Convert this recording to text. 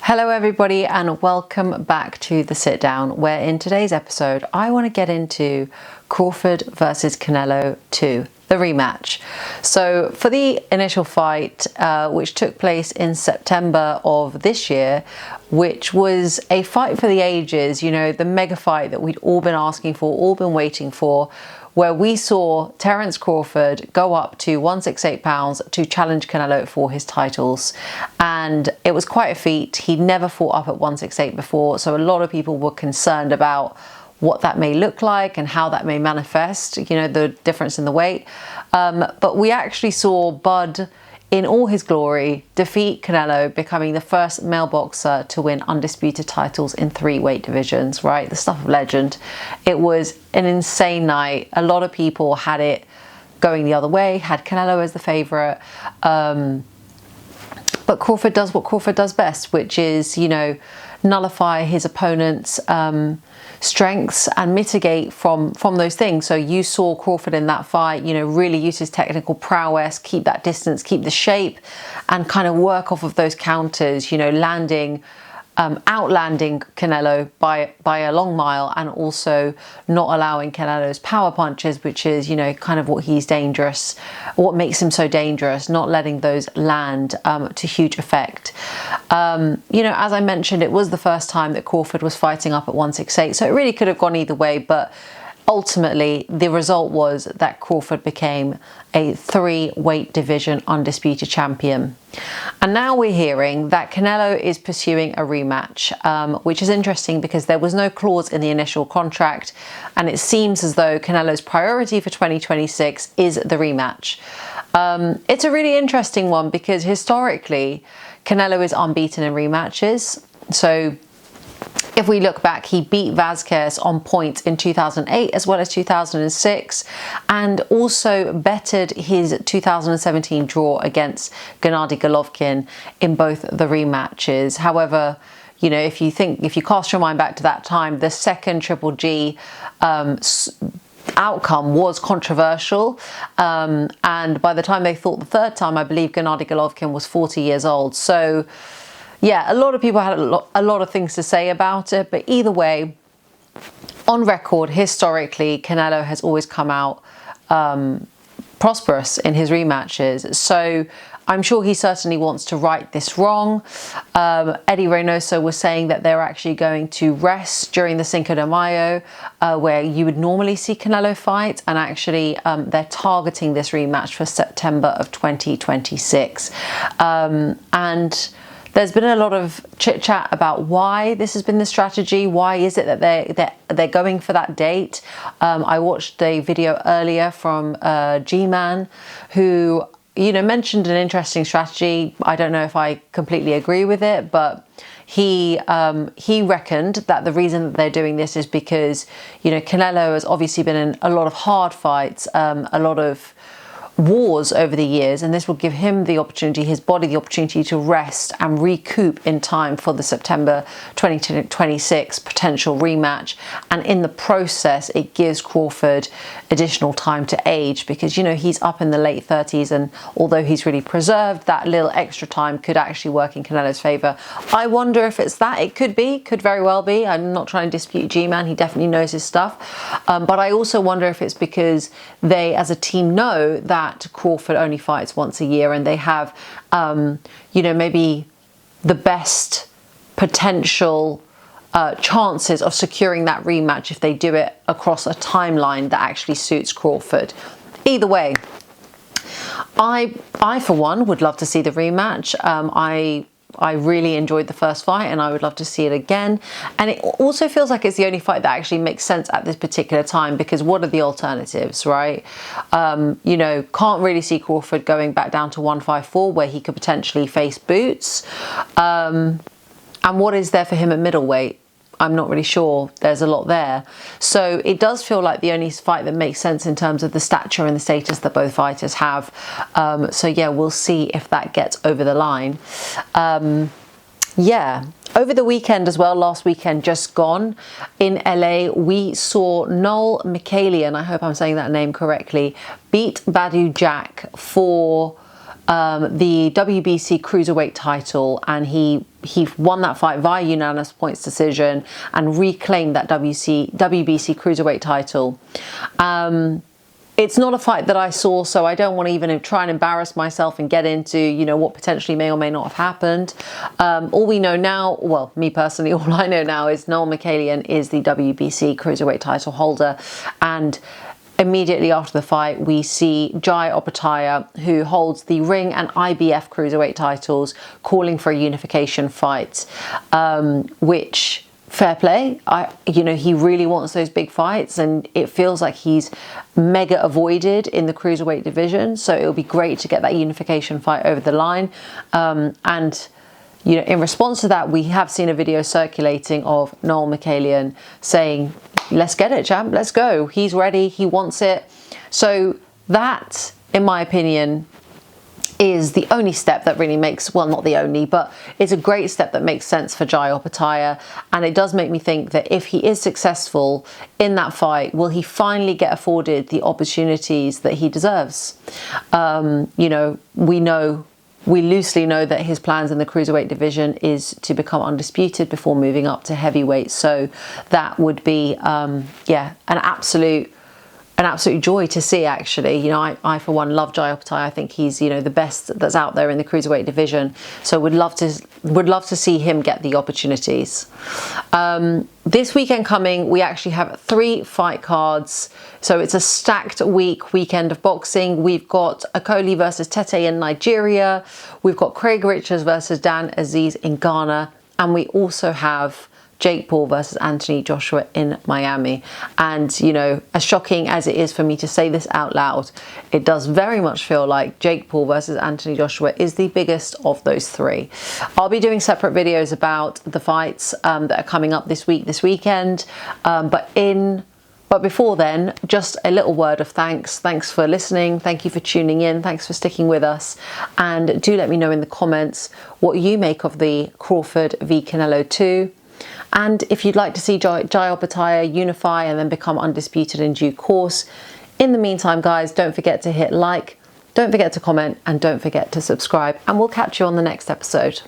Hello everybody and welcome back to The Sit Down, where in today's episode I want to get into Crawford versus Canelo 2, the rematch. So for the initial fight, which took place in September of this year, which was a fight for the ages, you know, the mega fight that we'd all been asking for, all been waiting for, where we saw Terence Crawford go up to 168 pounds to challenge Canelo for his titles. And it was quite a feat. He'd never fought up at 168 before, so a lot of people were concerned about what that may look like and how that may manifest, you know, the difference in the weight. But we actually saw Bud in all his glory defeat Canelo, becoming the first male boxer to win undisputed titles in 3 weight divisions, right? The stuff of legend. It was an insane night. A lot of people had it going the other way, had Canelo as the favourite. But Crawford does what Crawford does best, which is, you know, nullify his opponent's strengths and mitigate from those things. So you saw Crawford in that fight, you know, really use his technical prowess, keep that distance, keep the shape, and kind of work off of those counters, you know, outlanding Canelo by a long mile, and also not allowing Canelo's power punches, which is, you know, kind of what makes him so dangerous, not letting those land to huge effect. You know, as I mentioned, it was the first time that Crawford was fighting up at 168, so it really could have gone either way, but ultimately the result was that Crawford became a 3 weight division undisputed champion. And now we're hearing that Canelo is pursuing a rematch, which is interesting because there was no clause in the initial contract, and it seems as though Canelo's priority for 2026 is the rematch. It's a really interesting one because historically Canelo is unbeaten in rematches. So if we look back, he beat Vazquez on points in 2008 as well as 2006, and also bettered his 2017 draw against Gennady Golovkin in both the rematches. However, you know, if you cast your mind back to that time, the second Triple G outcome was controversial, and by the time they fought the third time, I believe Gennady Golovkin was 40 years old. So yeah, a lot of people had a lot of things to say about it, but either way, on record, historically, Canelo has always come out prosperous in his rematches. So I'm sure he certainly wants to right this wrong. Eddie Reynoso was saying that they're actually going to rest during the Cinco de Mayo, where you would normally see Canelo fight, and actually they're targeting this rematch for September of 2026. And there's been a lot of chit chat about why this has been the strategy. Why is it that they're going for that date? I watched a video earlier from G-Man, who, you know, mentioned an interesting strategy. I don't know if I completely agree with it, but he reckoned that the reason that they're doing this is because, you know, Canelo has obviously been in a lot of hard fights, a lot of wars over the years, and this will give him the opportunity, his body the opportunity to rest and recoup in time for the September 2026 potential rematch. And in the process, it gives Crawford additional time to age, because, you know, he's up in the late 30s, and although he's really preserved, that little extra time could actually work in Canelo's favor. I wonder if it's that. It could very well be. I'm not trying to dispute G-Man, he definitely knows his stuff, but I also wonder if it's because they as a team know that Crawford only fights once a year, and they have, you know, maybe the best potential chances of securing that rematch if they do it across a timeline that actually suits Crawford. Either way, I for one would love to see the rematch. I really enjoyed the first fight, and I would love to see it again. And it also feels like it's the only fight that actually makes sense at this particular time, because what are the alternatives, right? You know, can't really see Crawford going back down to 154, where he could potentially face Boots. And what is there for him at middleweight? I'm not really sure. There's a lot there. So it does feel like the only fight that makes sense in terms of the stature and the status that both fighters have. So yeah, we'll see if that gets over the line. Yeah, over the weekend as well, last weekend just gone, in LA, we saw Noel Mikhailian, I hope I'm saying that name correctly, beat Badu Jack for the WBC cruiserweight title, and he won that fight via unanimous points decision and reclaimed that WBC cruiserweight title. It's not a fight that I saw, so I don't want to even try and embarrass myself and get into, you know, what potentially may or may not have happened. All we know now, well, me personally, all I know now is Noel Mikhailian is the WBC cruiserweight title holder, and immediately after the fight, we see Jai Opetaia, who holds the Ring and IBF cruiserweight titles, calling for a unification fight, which, fair play. You know, he really wants those big fights, and it feels like he's mega avoided in the cruiserweight division. So it'll be great to get that unification fight over the line. And you know, in response to that, we have seen a video circulating of Noel Mikhailian saying, "Let's get it, champ. Let's go. He's ready. He wants it." So that, in my opinion, is the only step that really makes, well, not the only, but it's a great step that makes sense for Jai Opetaia. And it does make me think that if he is successful in that fight, will he finally get afforded the opportunities that he deserves? You know, we loosely know that his plans in the cruiserweight division is to become undisputed before moving up to heavyweight. So that would be, yeah, an absolute joy to see, actually. You know, I for one love Jai Opetaia. I think he's, you know, the best that's out there in the cruiserweight division. So would love to see him get the opportunities. This weekend coming, we actually have 3 fight cards. So it's a stacked weekend of boxing. We've got Akoli versus Tete in Nigeria. We've got Craig Richards versus Dan Aziz in Ghana. And we also have Jake Paul versus Anthony Joshua in Miami. And, you know, as shocking as it is for me to say this out loud, it does very much feel like Jake Paul versus Anthony Joshua is the biggest of those 3. I'll be doing separate videos about the fights that are coming up this weekend. But before then, just a little word of thanks. Thanks for listening. Thank you for tuning in. Thanks for sticking with us. And do let me know in the comments what you make of the Crawford v Canelo 2. And if you'd like to see Jai Opetaia unify and then become undisputed in due course. In the meantime, guys, don't forget to hit like, don't forget to comment, and don't forget to subscribe. And we'll catch you on the next episode.